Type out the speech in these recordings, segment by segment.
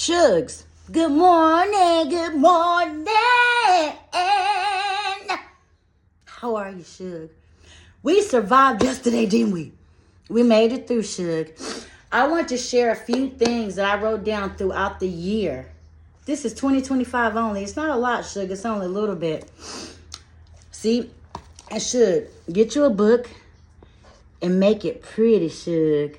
Shugs, good morning, good morning. How are you, Shug? We survived yesterday, didn't we? We made it through, Shug. I want to share a few things that I wrote down throughout the year. This is 2025 only. It's not a lot, Shug. It's only a little bit. See, and Shug, get you a book and make it pretty, Shug.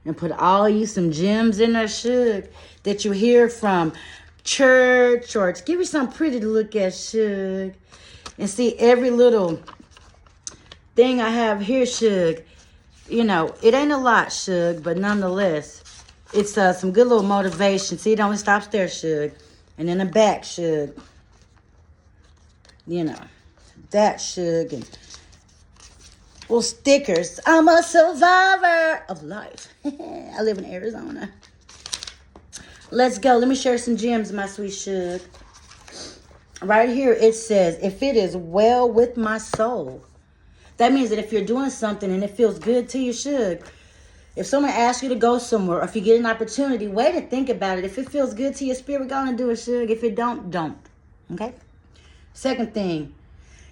And put all you some gems in there, Shug, that you hear from church or give you something pretty to look at, Shug. And see every little thing I have here, Shug. You know, it ain't a lot, Shug, but nonetheless, it's some good little motivation. See, it only stops there, Shug. And in the back, Shug. You know, that, Shug. And well, stickers. I'm a survivor of life. I live in Arizona. Let's go. Let me share some gems, my sweet Shug. Right here, it says, if it is well with my soul. That means that if you're doing something and it feels good to you, Shug. If someone asks you to go somewhere, or if you get an opportunity, wait and think about it. If it feels good to your spirit, go and do it, Shug. If it don't. Okay? Second thing,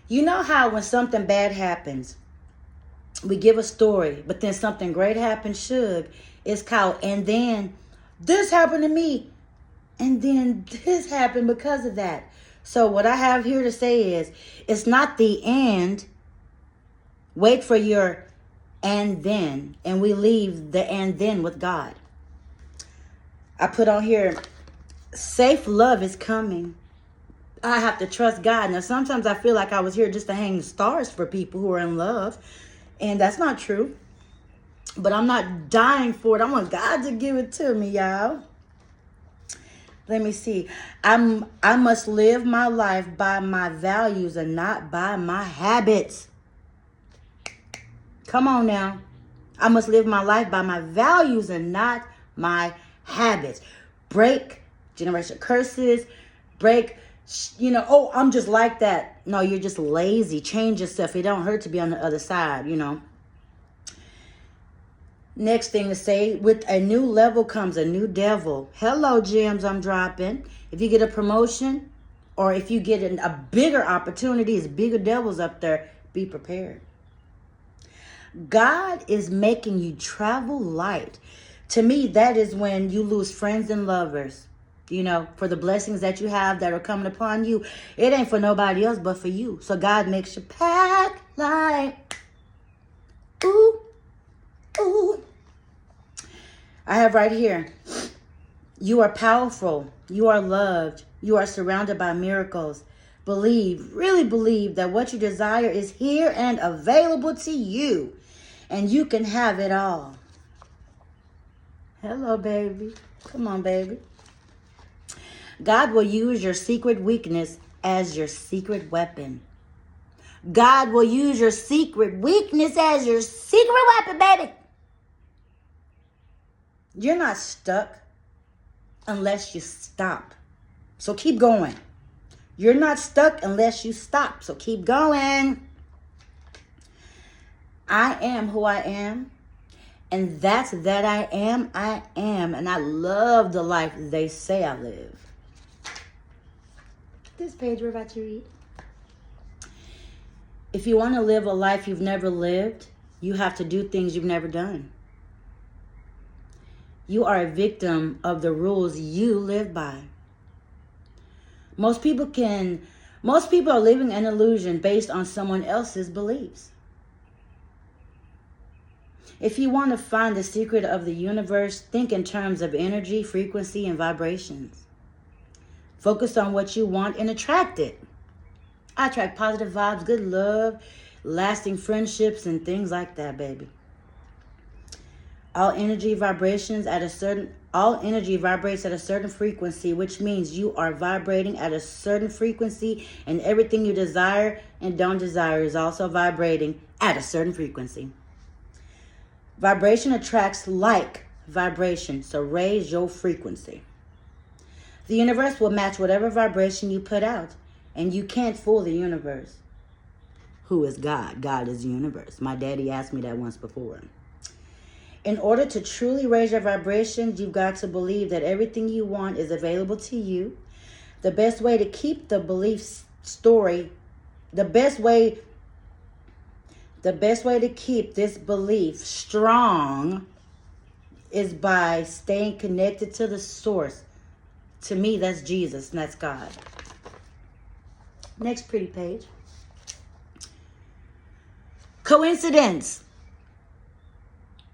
you know how when something bad happens, we give a story, but then something great happens, Shug. It's called, and then this happened to me. And then this happened because of that. So what I have here to say is, it's not the end. Wait for your and then. And we leave the and then with God. I put on here, safe love is coming. I have to trust God. Now, sometimes I feel like I was here just to hang stars for people who are in love. And that's not true. But I'm not dying for it. I want God to give it to me, y'all. Let me see. I must live my life by my values and not by my habits. Come on now. I must live my life by my values and not my habits. Break generational curses. Break, oh, I'm just like that. No, you're just lazy. Change yourself. It don't hurt to be on the other side, Next thing to say, with a new level comes a new devil. Hello, gems I'm dropping. If you get a promotion or if you get a bigger opportunity, it's bigger devils up there, be prepared. God is making you travel light. To me, that is when you lose friends and lovers. For the blessings that you have that are coming upon you. It ain't for nobody else but for you. So God makes you pack light. Ooh. Ooh. I have right here, you are powerful. You are loved. You are surrounded by miracles. Really believe that what you desire is here and available to you. And you can have it all. Hello, baby. Come on, baby. God will use your secret weakness as your secret weapon. God will use your secret weakness as your secret weapon, baby. You're not stuck unless you stop. So keep going. You're not stuck unless you stop. So keep going. I am who I am. And that's that I am. And I love the life they say I live. This page we're about to read. If you want to live a life you've never lived, you have to do things you've never done. You are a victim of the rules you live by. Most people are living an illusion based on someone else's beliefs. If you want to find the secret of the universe, think in terms of energy, frequency, and vibrations. Focus on what you want and attract it. I attract positive vibes, good love, lasting friendships, and things like that, baby. All energy vibrates at a certain frequency, which means you are vibrating at a certain frequency, and everything you desire and don't desire is also vibrating at a certain frequency. Vibration attracts like vibration, so raise your frequency. The universe will match whatever vibration you put out, and you can't fool the universe. Who is God? God is the universe. My daddy asked me that once before. In order to truly raise your vibrations, you've got to believe that everything you want is available to you. The best way to keep the belief story, the best way to keep this belief strong is by staying connected to the source. To me, that's Jesus and that's God. Next pretty page. Coincidence.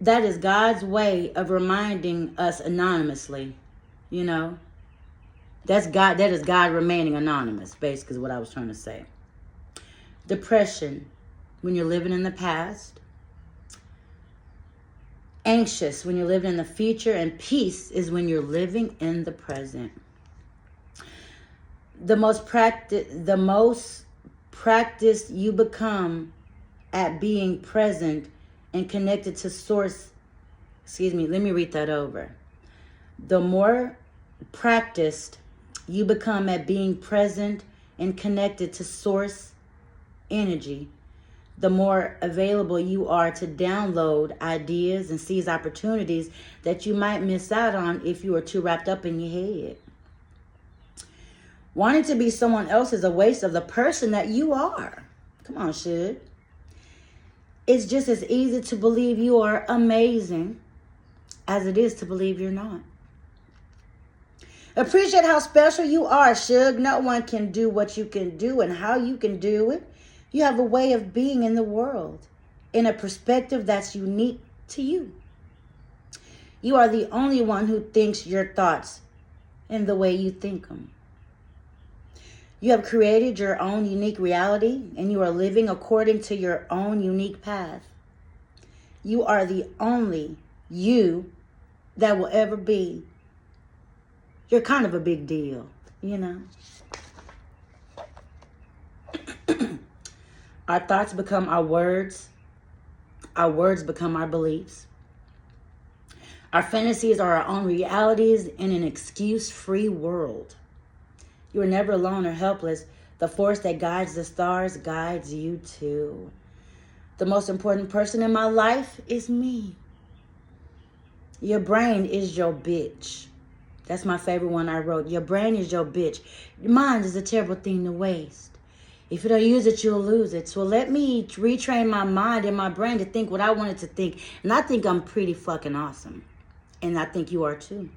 That is God's way of reminding us anonymously, you know. That's God. That is God remaining anonymous, basically is what I was trying to say. Depression, when you're living in the past. Anxious, when you're living in the future. And peace is when you're living in the present. The most practiced you become at being present and connected to source. Excuse me, let me read that over. The more practiced you become at being present and connected to source energy, the more available you are to download ideas and seize opportunities that you might miss out on if you are too wrapped up in your head. Wanting to be someone else is a waste of the person that you are. Come on, Shug. It's just as easy to believe you are amazing as it is to believe you're not. Appreciate how special you are, Shug. No one can do what you can do and how you can do it. You have a way of being in the world in a perspective that's unique to you. You are the only one who thinks your thoughts in the way you think them. You have created your own unique reality and you are living according to your own unique path. You are the only you that will ever be. You're kind of a big deal, you know. Our thoughts become our words. Our words become our beliefs. Our fantasies are our own realities in an excuse-free world. You are never alone or helpless. The force that guides the stars guides you too. The most important person in my life is me. Your brain is your bitch. That's my favorite one I wrote. Your brain is your bitch. Your mind is a terrible thing to waste. If you don't use it, you'll lose it. So let me retrain my mind and my brain to think what I wanted to think. And I think I'm pretty fucking awesome. And I think you are too.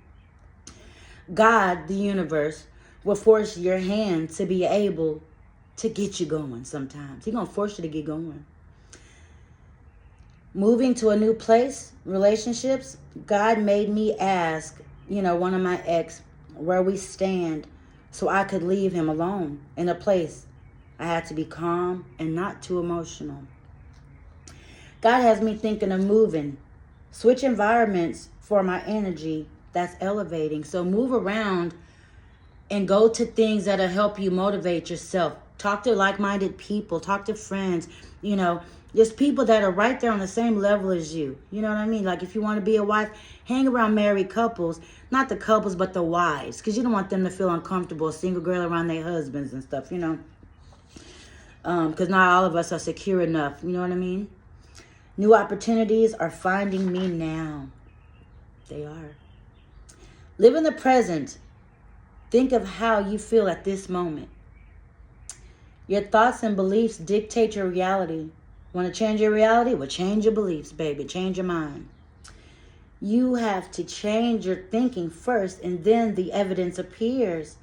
God, the universe, will force your hand to be able to get you going sometimes. He's going to force you to get going. Moving to a new place, relationships, God made me ask, one of my ex, where we stand so I could leave him alone in a place I had to be calm and not too emotional. God has me thinking of moving, switch environments for my energy that's elevating. So move around and go to things that'll help you motivate yourself. Talk to like-minded people. Talk to friends. Just people that are right there on the same level as you. You know what I mean? Like if you want to be a wife, hang around married couples. Not the couples, but the wives. Because you don't want them to feel uncomfortable. A single girl around their husbands and stuff, Because not all of us are secure enough. You know what I mean? New opportunities are finding me now. They are. Live in the present. Think of how you feel at this moment. Your thoughts and beliefs dictate your reality. Want to change your reality? Well, change your beliefs, baby. Change your mind. You have to change your thinking first, and then the evidence appears.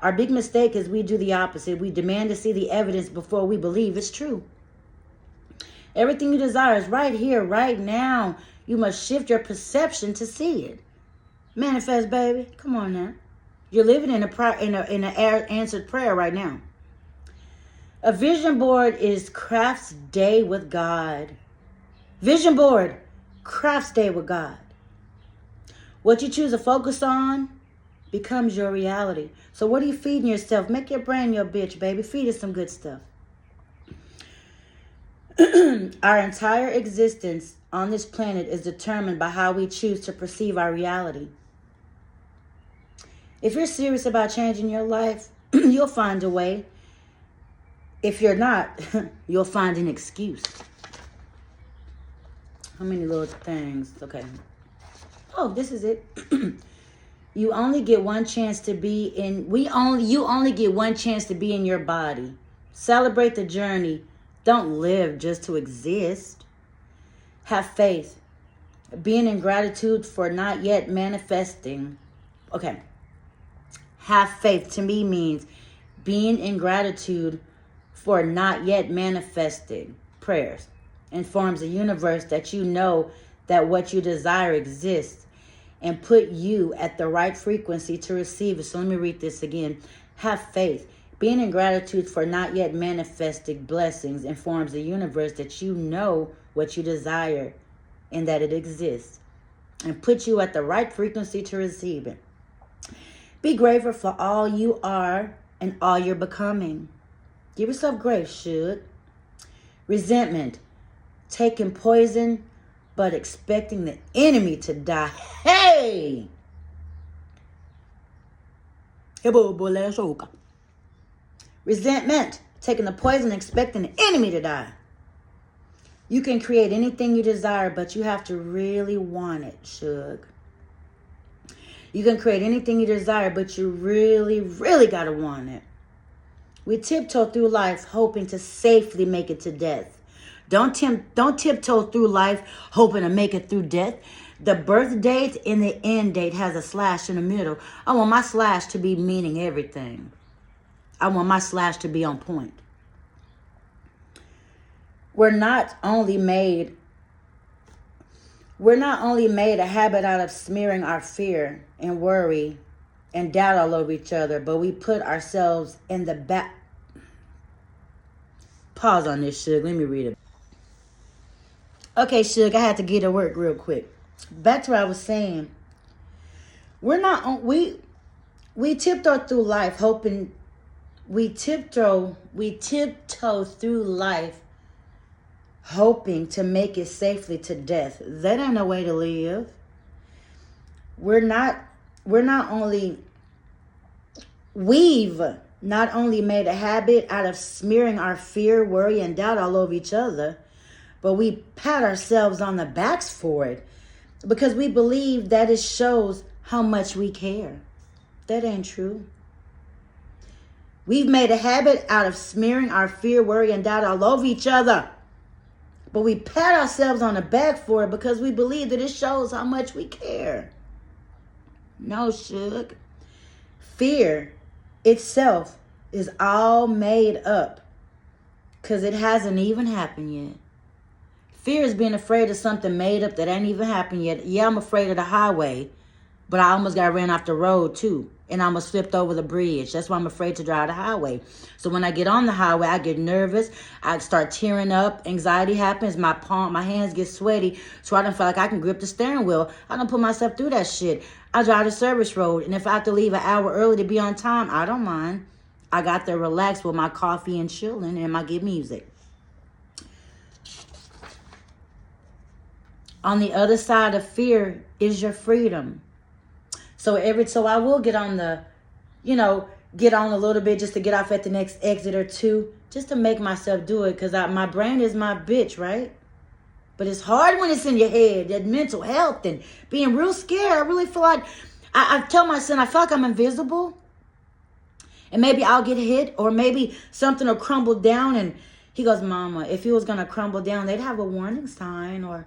Our big mistake is we do the opposite. We demand to see the evidence before we believe it's true. Everything you desire is right here, right now. You must shift your perception to see it. Manifest, baby. Come on now. You're living in an answered prayer right now. A vision board is crafts day with God. Vision board, crafts day with God. What you choose to focus on becomes your reality. So what are you feeding yourself? Make your brain your bitch, baby. Feed it some good stuff. Our entire existence on this planet is determined by how we choose to perceive our reality. If you're serious about changing your life, you'll find a way. If you're not, you'll find an excuse. How many little things? Okay. Oh, this is it. You only get one chance to be in, you only get one chance to be in your body. Celebrate the journey. Don't live just to exist. Have faith. Being in gratitude for not yet manifesting. Okay. Have faith to me means being in gratitude for not yet manifested prayers. Informs the universe that you know that what you desire exists and put you at the right frequency to receive it. So let me read this again. Have faith. Being in gratitude for not yet manifested blessings informs the universe that you know what you desire and that it exists and put you at the right frequency to receive it. Be grateful for all you are and all you're becoming. Give yourself grace, should. Resentment. Taking poison but expecting the enemy to die. Hey! Resentment. Taking the poison expecting the enemy to die. You can create anything you desire, but you have to really want it, Suge. You can create anything you desire, but you really, really got to want it. We tiptoe through life hoping to safely make it to death. Don't tiptoe through life hoping to make it through death. The birth date and the end date has a slash in the middle. I want my slash to be meaning everything. I want my slash to be on point. We're not only made a habit out of smearing our fear and worry and doubt all over each other, but we put ourselves in the back. Pause on this, Suge. Let me read it. Okay, Suge, I had to get to work real quick. Back to what I was saying. We tiptoe through life hoping, we tiptoe through life hoping to make it safely to death. That ain't no way to live. We've not only made a habit out of smearing our fear, worry, and doubt all over each other, but we pat ourselves on the backs for it because we believe that it shows how much we care. That ain't true. We've made a habit out of smearing our fear, worry, and doubt all over each other, but we pat ourselves on the back for it because we believe that it shows how much we care. No, Suge. Fear itself is all made up because it hasn't even happened yet. Fear is being afraid of something made up that ain't even happened yet. Yeah, I'm afraid of the highway, but I almost got ran off the road too. And I almost flipped over the bridge. That's why I'm afraid to drive the highway. So when I get on the highway, I get nervous. I start tearing up. Anxiety happens. My hands get sweaty. So I don't feel like I can grip the steering wheel. I don't put myself through that shit. I drive the service road. And if I have to leave an hour early to be on time, I don't mind. I got there relaxed with my coffee and chilling and my good music. On the other side of fear is your freedom. So I will get on a little bit just to get off at the next exit or two, just to make myself do it, because my brain is my bitch, right? But it's hard when it's in your head, that mental health and being real scared. I really feel like, I tell my son, I feel like I'm invisible. And maybe I'll get hit, or maybe something will crumble down. And he goes, Mama, if it was going to crumble down, they'd have a warning sign, or,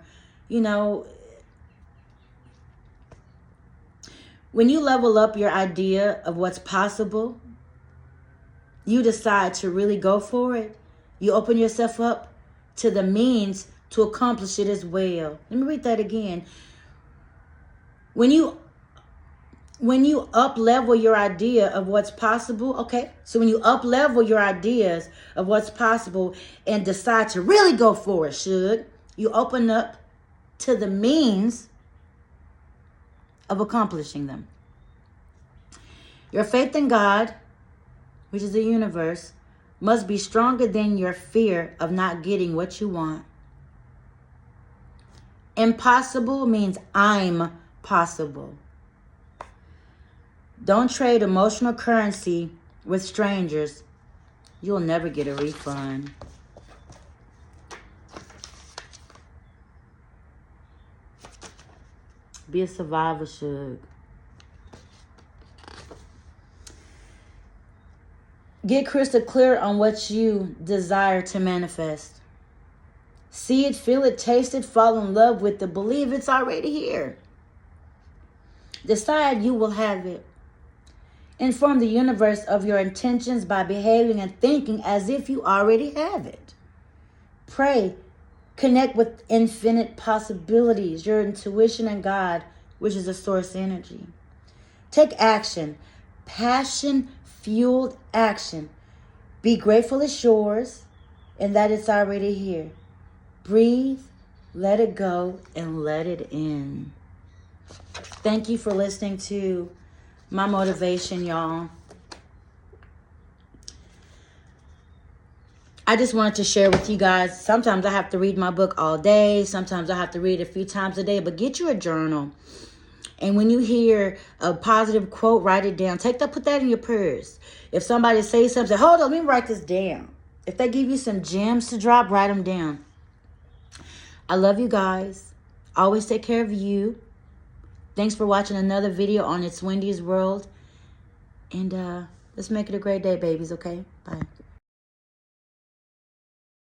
when you level up your idea of what's possible, you decide to really go for it. You open yourself up to the means to accomplish it as well. Let me read that again. When you up level your idea of what's possible, okay? So when you up level your ideas of what's possible and decide to really go for it, you open up to the means of accomplishing them. Your faith in God, which is the universe, must be stronger than your fear of not getting what you want. Impossible means I'm possible. Don't trade emotional currency with strangers. You'll never get a refund. Be a survivor, Suge. Get crystal clear on what you desire to manifest. See it, feel it, taste it, fall in love with it. Believe it's already here. Decide you will have it. Inform the universe of your intentions by behaving and thinking as if you already have it. Pray. Connect with infinite possibilities, your intuition and God, which is a source energy. Take action. Passion-fueled action. Be grateful it's yours and that it's already here. Breathe, let it go, and let it in. Thank you for listening to my motivation, y'all. I just wanted to share with you guys. Sometimes I have to read my book all day. Sometimes I have to read a few times a day. But get you a journal. And when you hear a positive quote, write it down. Put that in your purse. If somebody says something, say, hold on, let me write this down. If they give you some gems to drop, write them down. I love you guys. Always take care of you. Thanks for watching another video on It's Wendy's World. And let's make it a great day, babies, okay? Bye.